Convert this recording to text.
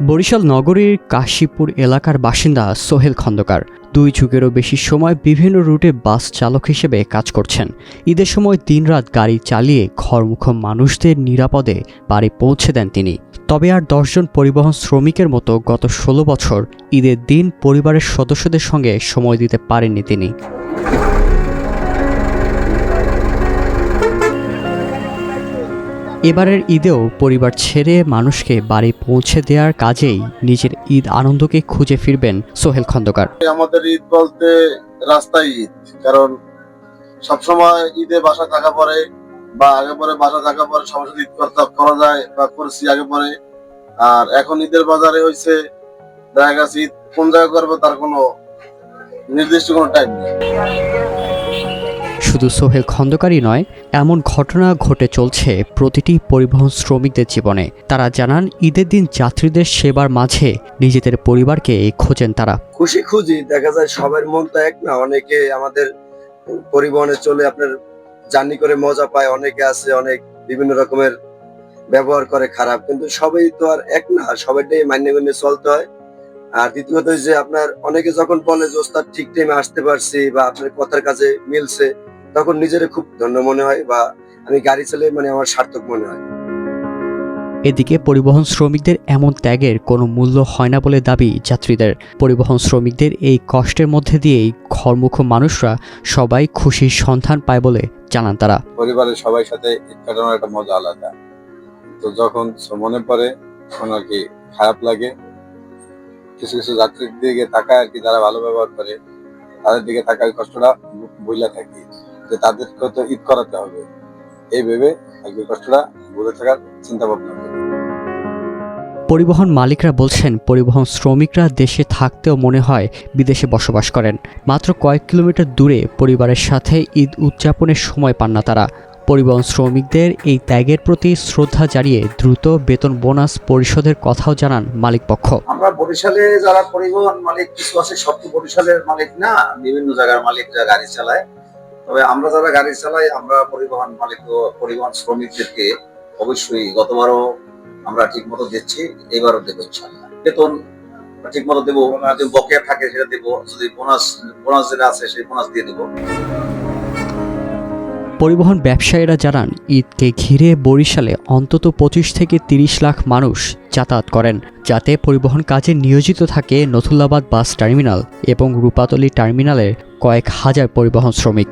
বরিশাল নগরীর কাশীপুর এলাকার বাসিন্দা সোহেল খন্দকার 2 যুগেরও বেশি সময় বিভিন্ন রুটে বাস চালক হিসেবে কাজ করছেন। ঈদের সময় দিনরাত গাড়ি চালিয়ে ঘরমুখ মানুষদের নিরাপদে বাড়ি পৌঁছে দেন তিনি। তবে আর 10 জন পরিবহন শ্রমিকের মতো গত 16 বছর ঈদের দিন পরিবারের সদস্যদের সঙ্গে সময় দিতে পারেননি তিনি। এবারের ঈদেও পরিবার ছেড়ে মানুষকে বাড়ি পৌঁছে দেওয়ার কাজেই নিজের ঈদ আনন্দকে খুঁজে ফিরবেন সোহেল খন্দকার। আমাদের ঈদ বলতে রাস্তায় ঈদ, কারণ সবসময় ঈদে বাসা থাকা পরে বা আগে পরে বাসা থাকা পরে সবার সাথে ঈদ করা যায় বা করছি আগে পরে। আর এখন ঈদের বাজারে হয়েছে দেখা গেছে ঈদ কোন জায়গায় করবো তার কোনো নির্দিষ্ট কোনো টাইম নেই। শুধু সোহেল খন্দকারই নয়, এমন ঘটনা ঘটে চলছে প্রতিটি পরিবহন শ্রমিকদের জীবনে। তারা জানান ঈদের দিন যাত্রীদের সেবার মাঝে নিজেদের পরিবারকে খোঁজেন তারা। খুঁজি দেখা যায় সবার মন তো এক না, অনেকে আমাদের পরিবহনে চলে আপনার জার্নি করে মজা পায়, অনেকে আছে অনেক বিভিন্ন রকমের ব্যবহার করে খারাপ, কিন্তু সবাই তো আর এক না, সবাইটাই মানিয়ে চলতে হয়। আর দ্বিতীয়ত যে আপনার অনেকে যখন বলে যে ওস্তাদ ঠিক টাইমে আসতে পারছি বা আপনার কথার কাজে মিলছে, তখন নিজের খুব ধন্য মনে হয় বা আমি গাড়ি চালিয়ে আমার সার্থক মনে হয়। এদিকে পরিবহন শ্রমিকদের এমন ত্যাগের কোনো মূল্য হয় না বলে দাবি যাত্রীদের। পরিবহন শ্রমিকদের এই কষ্টের মধ্যে দিয়েই ঘরমুখ মানুষরা সবাই খুশির সন্ধান পায় বলে জানান তারা। পরিবারের সবাই সাথে ঈদ কাটানোর একটা মজা আলাদা। তো যখন মনে পড়ে তখন আর কি খারাপ লাগে। কিছু কিছু যাত্রীর দিকে তাকায় আর কি, যারা ভালো ব্যবহার করে তাদের দিকে তাকায় কষ্টটা বইলা থাকি যে তাদেরকে তো ঈদ করাতে হবে, এই ভেবে আগে কষ্টটা বুঝে থাকার চিন্তা ভাবনা করি। পরিবহন মালিকরা বলছেন, পরিবহন শ্রমিকরা দেশে থাকতেও মনে হয় বিদেশে বসবাস করেন। মাত্র কয়েক কিলোমিটার দূরে পরিবারের সাথে ঈদ উদযাপনের সময় পান না তারা। পরিবহন শ্রমিকদের এই ত্যাগের প্রতি শ্রদ্ধা জানিয়ে দ্রুত বেতন বোনাস পরিশোধের কথাও জানান মালিক পক্ষ। আমরা বরিশালে যারা পরিবহন মালিক কিছু আছে, সব তো বরিশালের মালিক না, বিভিন্ন জায়গার মালিকরা গাড়ি চালায়। তবে আমরা যারা গাড়ি চালাই, আমরা পরিবহন মালিক ও পরিবহন শ্রমিকদেরকে অবশ্যই গতবারও আমরা ঠিক মতো দিচ্ছি, এবারও দেবো ইনশাল্লাহ। বেতন ঠিক মতো দেবো, যদি বকেয়া থাকে সেটা দেবো, যদি বোনাস যেটা আছে সেই বোনাস দিয়ে দেবো। পরিবহন ব্যবসায়ীরা জানান, ঈদকে ঘিরে বরিশালে অন্তত 25 থেকে 30 লাখ মানুষ যাতায়াত করেন, যাতে পরিবহন কাজে নিয়োজিত থাকে নথুল্লাবাদ বাস টার্মিনাল এবং রূপাতলী টার্মিনালের কয়েক হাজার পরিবহন শ্রমিক।